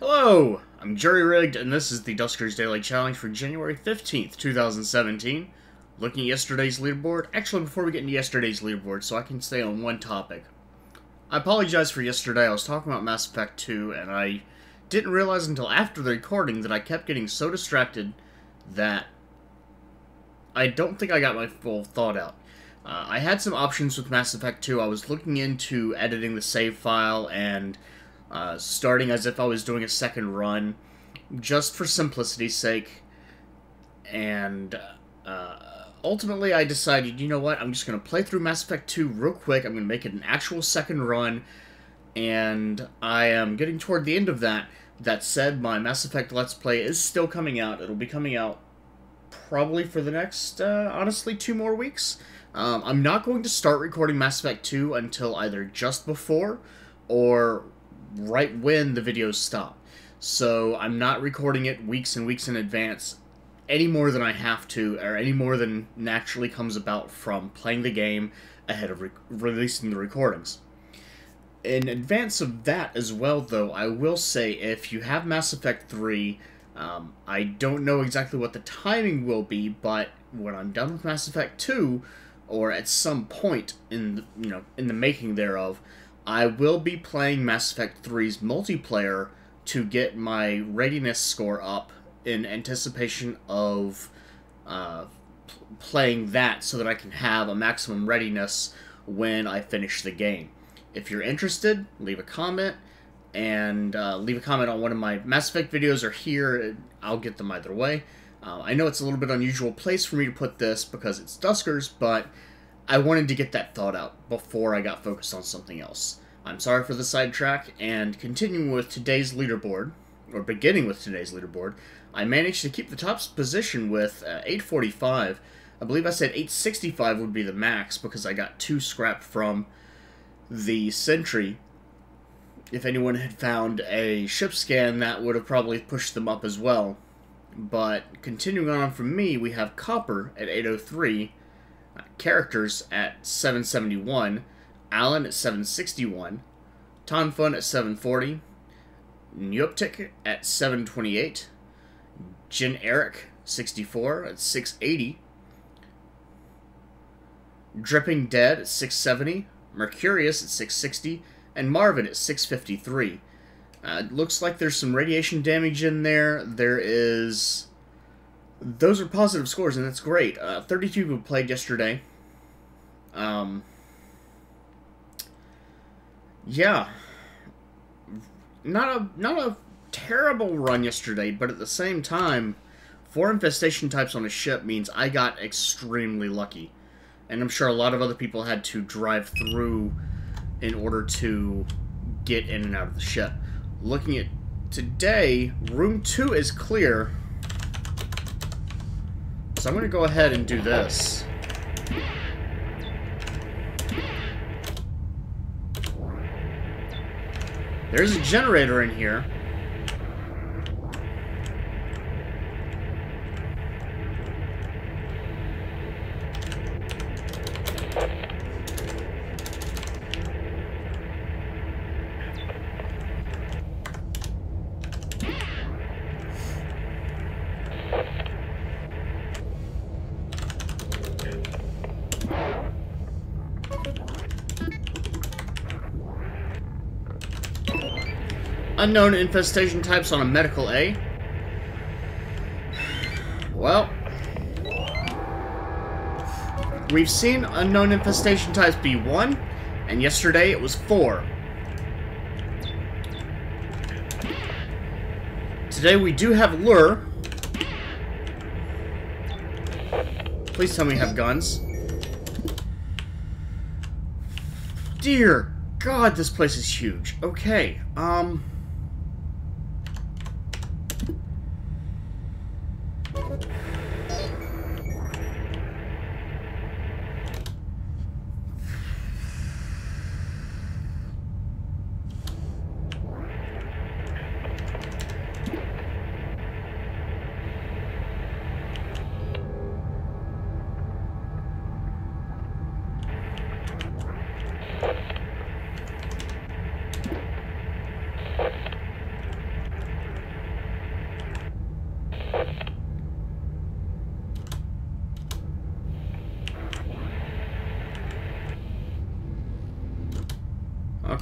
Hello, I'm Jerry Rigged, and this is the Duskers Daily Challenge for January 15th, 2017. Looking at yesterday's leaderboard. Actually, before we get into yesterday's leaderboard, so I can stay on one topic. I apologize for yesterday. I was talking about Mass Effect 2, and I didn't realize until after the recording that I kept getting so distracted that I don't think I got my full thought out. I had some options with Mass Effect 2. I was looking into editing the save file and starting as if I was doing a second run, just for simplicity's sake. And ultimately I decided, you know what, I'm just going to play through Mass Effect 2 real quick. I'm going to make it an actual second run, and I am getting toward the end of that. That said, my Mass Effect Let's Play is still coming out. It'll be coming out probably for the next, honestly, 2 more weeks. I'm not going to start recording Mass Effect 2 until either just before or right when the videos stop. So I'm not recording it weeks and weeks in advance any more than I have to, or any more than naturally comes about from playing the game ahead of releasing the recordings. In advance of that as well, though, I will say, if you have Mass Effect 3, I don't know exactly what the timing will be, but when I'm done with Mass Effect 2, or at some point in the making thereof, I will be playing Mass Effect 3's multiplayer to get my readiness score up in anticipation of playing that, so that I can have a maximum readiness when I finish the game. If you're interested, leave a comment, and leave a comment on one of my Mass Effect videos or here. I'll get them either way. I know it's a little bit unusual place for me to put this because it's Duskers, but I wanted to get that thought out before I got focused on something else. I'm sorry for the sidetrack, and continuing with today's leaderboard, or beginning with today's leaderboard, I managed to keep the top position with 845. I believe I said 865 would be the max because I got 2 scrap from the Sentry. If anyone had found a ship scan, that would have probably pushed them up as well. But continuing on from me, we have Copper at 803, Characters at 771, Alan at 761, Tonfun at 740, Nyuptik at 728, Jin Eric 64 at 680, Dripping Dead at 670, Mercurius at 660, and Marvin at 653. Looks like there's some radiation damage in there. Those are positive scores, and that's great. 32 people played yesterday. Yeah. Not a terrible run yesterday, but at the same time, 4 infestation types on a ship means I got extremely lucky. And I'm sure a lot of other people had to drive through in order to get in and out of the ship. Looking at today, room 2 is clear. So I'm going to go ahead and do this. There's a generator in here. Unknown infestation types on a medical A. Well, we've seen unknown infestation types be 1, and yesterday it was 4. Today we do have lure. Please tell me you have guns. Dear God, this place is huge. Okay,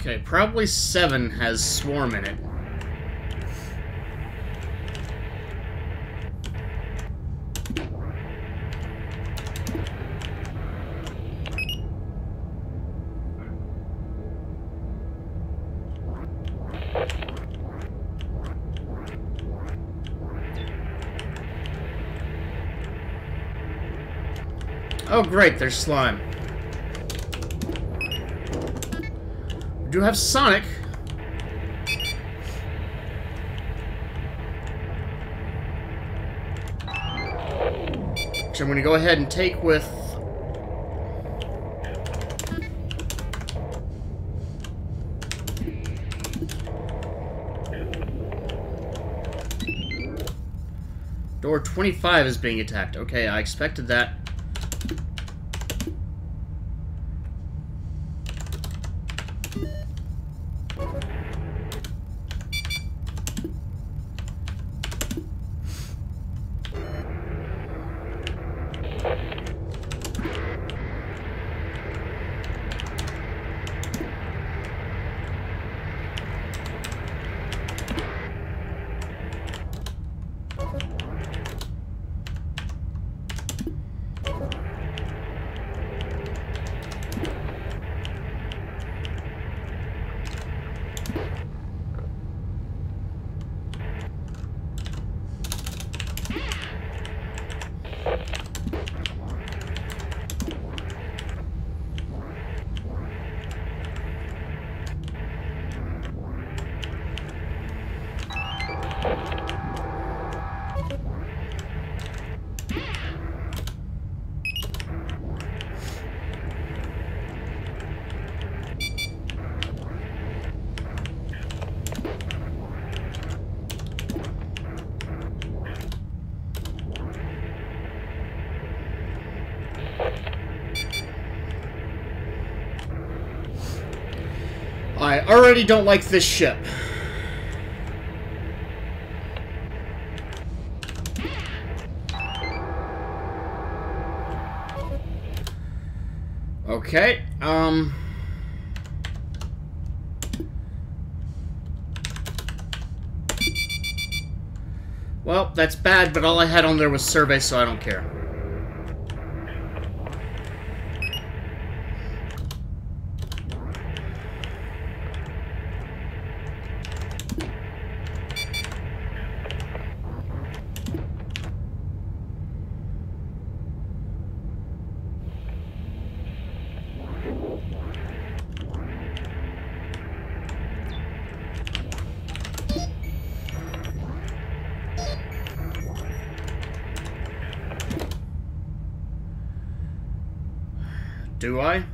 Okay, probably 7 has Swarm in it. Oh great, there's slime. We do have Sonic. Which I'm going to go ahead and take with... Door 25 is being attacked. Okay, I expected that. I already don't like this ship. Okay, well, that's bad, but all I had on there was survey, so I don't care. Do I?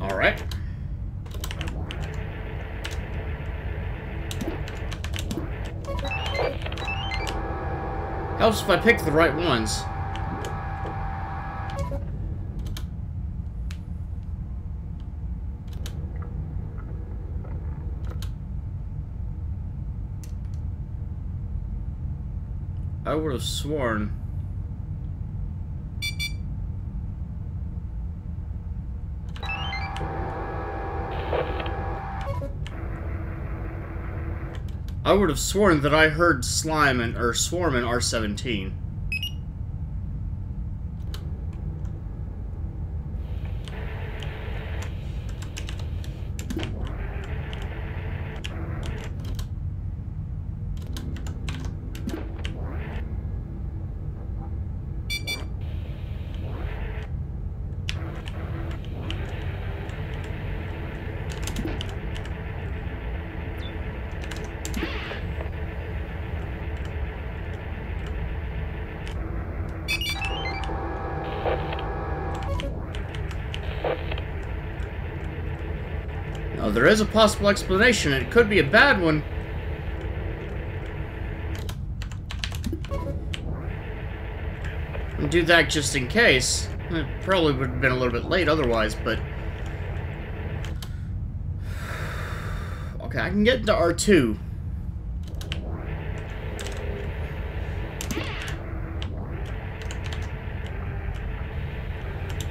Alright. Helps if I pick the right ones. I would have sworn... I would have sworn that I heard slime and or swarm in R17. Now, there is a possible explanation, and it could be a bad one. Do that just in case. It probably would have been a little bit late otherwise, but... Okay, I can get into R2.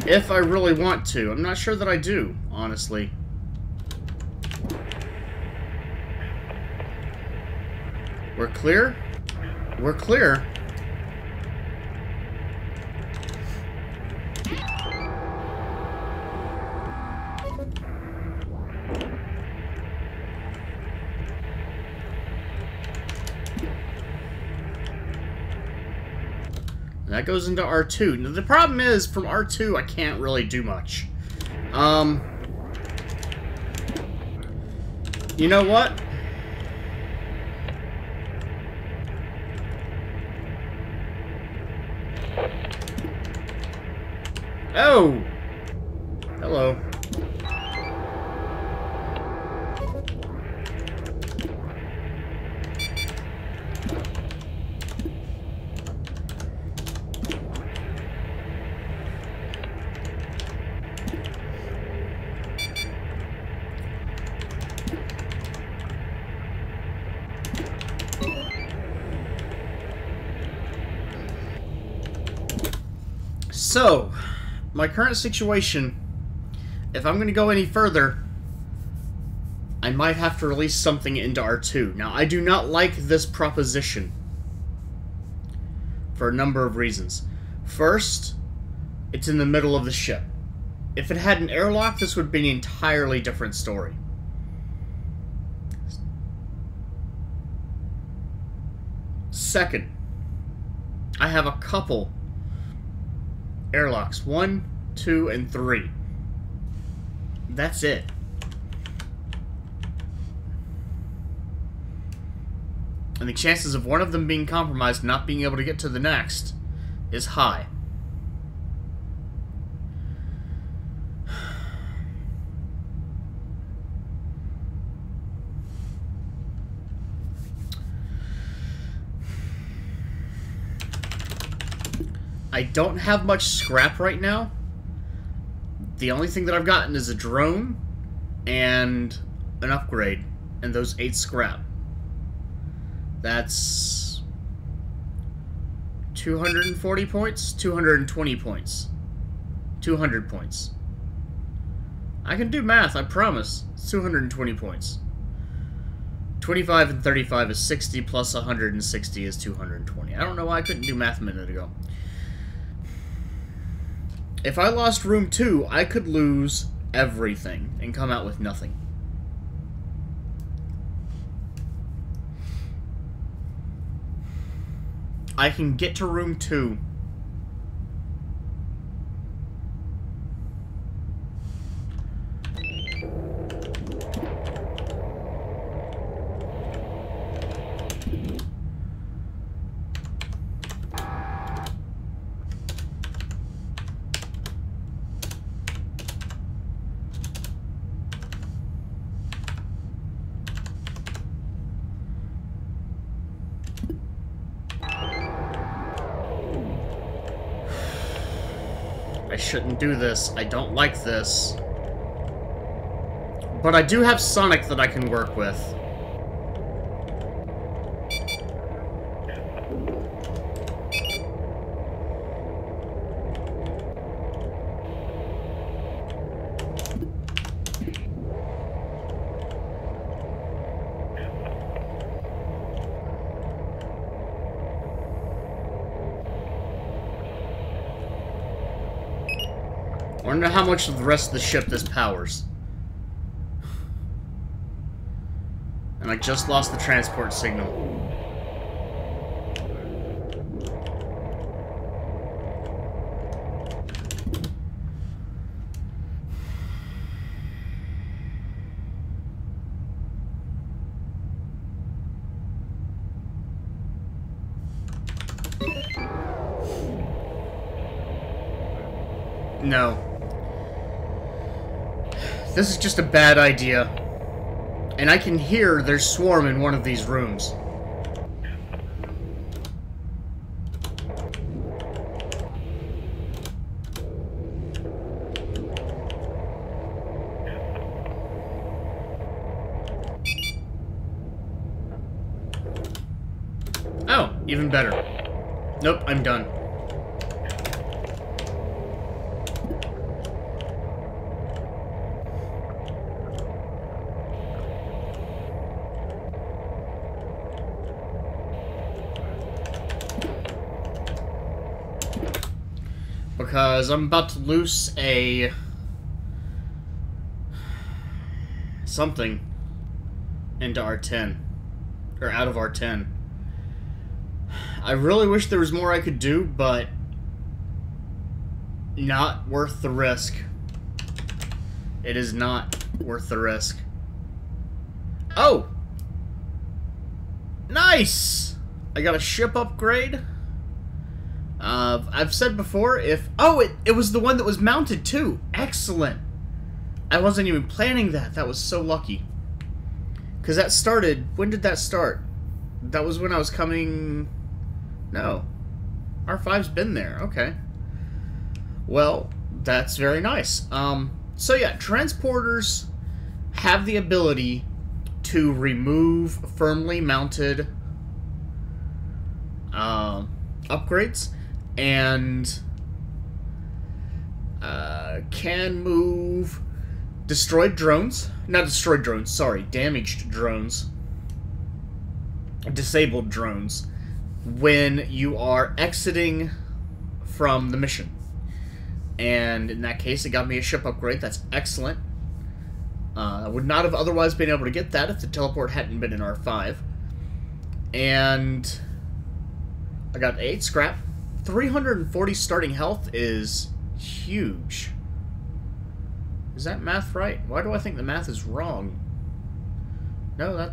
If I really want to. I'm not sure that I do, honestly. We're clear? We're clear. That goes into R2. Now, the problem is, from R2, I can't really do much. You know what? Oh! Hello. So, my current situation, if I'm going to go any further, I might have to release something into R2. Now, I do not like this proposition for a number of reasons. First, it's in the middle of the ship. If it had an airlock, this would be an entirely different story. Second, I have a couple airlocks. 1, 2, and 3. That's it. And the chances of one of them being compromised, not being able to get to the next, is high. I don't have much scrap right now. The only thing that I've gotten is a drone and an upgrade, and those 8 scrap. That's 240 points, 220 points, 200 points. I can do math, I promise. It's 220 points. 25 and 35 is 60, plus 160 is 220. I don't know why I couldn't do math a minute ago. If I lost room 2, I could lose everything and come out with nothing. I can get to room 2. I shouldn't do this. I don't like this. But I do have Sonic that I can work with. I wonder how much of the rest of the ship this powers. And I just lost the transport signal. No. This is just a bad idea. And I can hear there's swarm in one of these rooms. Oh, even better. Nope, I'm done. Because I'm about to loose a... something into R10. Or out of R10. I really wish there was more I could do, but... not worth the risk. It is not worth the risk. Oh! Nice! I got a ship upgrade. I've said before, if... oh, it was the one that was mounted, too. Excellent. I wasn't even planning that. That was so lucky. Because that started... when did that start? That was when I was coming... no. R5's been there. Okay. Well, that's very nice. So yeah, transporters have the ability to remove firmly mounted upgrades and can move destroyed drones. Not destroyed drones, sorry, damaged drones. Disabled drones when you are exiting from the mission. And in that case, it got me a ship upgrade. That's excellent. I would not have otherwise been able to get that if the teleport hadn't been in R5. And I got 8 scrap. 340 starting health is huge. Is that math right? Why do I think the math is wrong? No, that...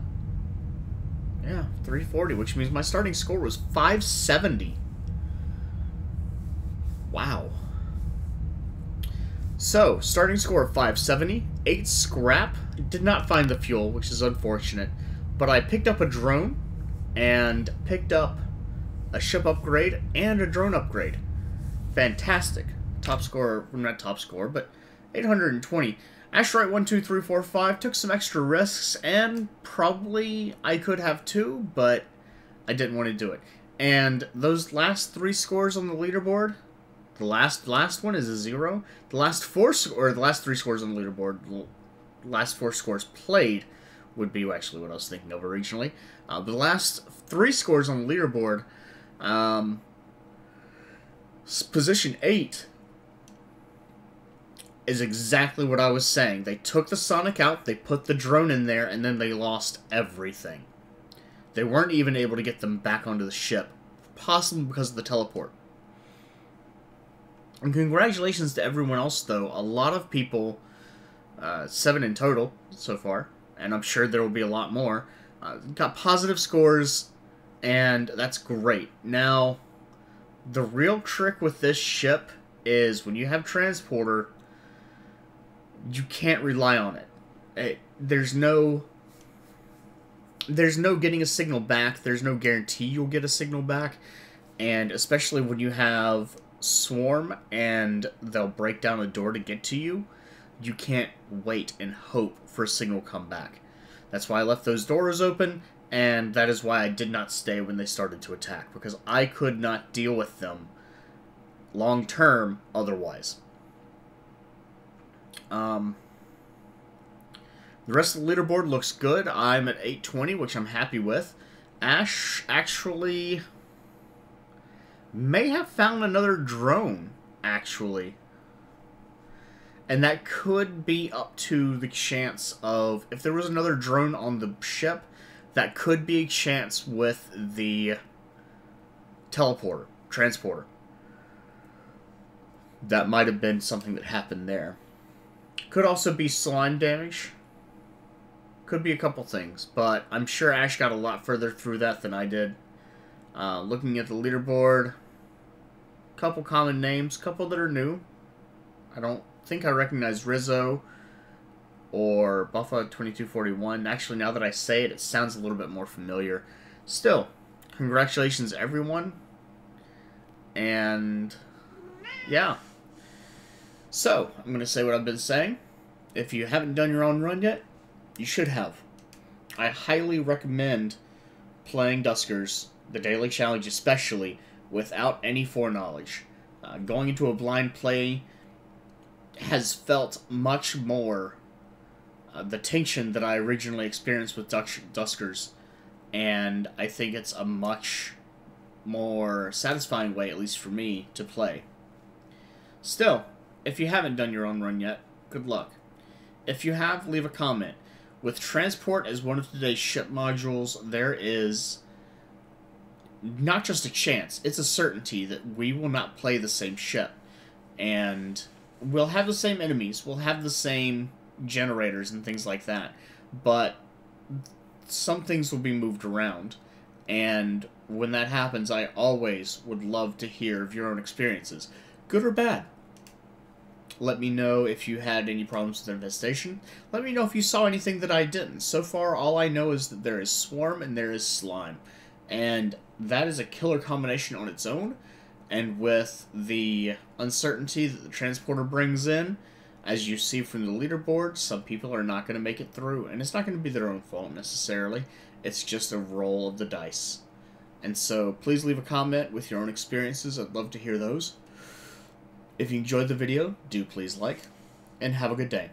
yeah, 340, which means my starting score was 570. Wow. So, starting score of 570, 8 scrap. Did not find the fuel, which is unfortunate. But I picked up a drone, and picked up a ship upgrade, and a drone upgrade. Fantastic. Top score, well, not top score, but 820. Asteroid 1, 2, 3, 4, 5 took some extra risks, and probably I could have too, but I didn't want to do it. And those last 3 scores on the leaderboard, the last one is a 0. The last 4 or the last 3 scores on the leaderboard, the last 4 scores played would be actually what I was thinking of originally. The last 3 scores on the leaderboard, position 8 is exactly what I was saying. They took the Sonic out, they put the drone in there, and then they lost everything. They weren't even able to get them back onto the ship, possibly because of the teleport. And congratulations to everyone else, though. A lot of people, 7 in total so far, and I'm sure there will be a lot more, got positive scores, and that's great. Now, the real trick with this ship is when you have transporter, you can't rely on it. There's no getting a signal back. There's no guarantee you'll get a signal back, and especially when you have swarm and they'll break down a door to get to you, you can't wait and hope for a signal come back. That's why I left those doors open, and that is why I did not stay when they started to attack, because I could not deal with them long term otherwise. The rest of the leaderboard looks good. I'm at 820, which I'm happy with. Ash actually may have found another drone, actually. And that could be up to the chance of... if there was another drone on the ship, that could be a chance with the teleporter, transporter. That might have been something that happened there. Could also be slime damage. Could be a couple things, but I'm sure Ash got a lot further through that than I did. Looking at the leaderboard, couple common names, couple that are new. I don't think I recognize Rizzo. or Buffa 2241. Actually, now that I say it, it sounds a little bit more familiar. Still, congratulations everyone. And yeah. So, I'm going to say what I've been saying. If you haven't done your own run yet, you should have. I highly recommend playing Duskers, the Daily Challenge especially, without any foreknowledge. Going into a blind play has felt much more the tension that I originally experienced with Duskers, and I think it's a much more satisfying way, at least for me, to play. Still, if you haven't done your own run yet, good luck. If you have, leave a comment. With transport as one of today's ship modules, there is not just a chance, it's a certainty that we will not play the same ship. And we'll have the same enemies, we'll have the same generators and things like that, but some things will be moved around. And when that happens, I always would love to hear of your own experiences, good or bad. Let me know if you had any problems with infestation. Let me know if you saw anything that I didn't. So far, all I know is that there is Swarm and there is Slime. And that is a killer combination on its own. And with the uncertainty that the transporter brings in, as you see from the leaderboard, some people are not going to make it through. And it's not going to be their own fault necessarily. It's just a roll of the dice. And so, please leave a comment with your own experiences. I'd love to hear those. If you enjoyed the video, do please like, and have a good day.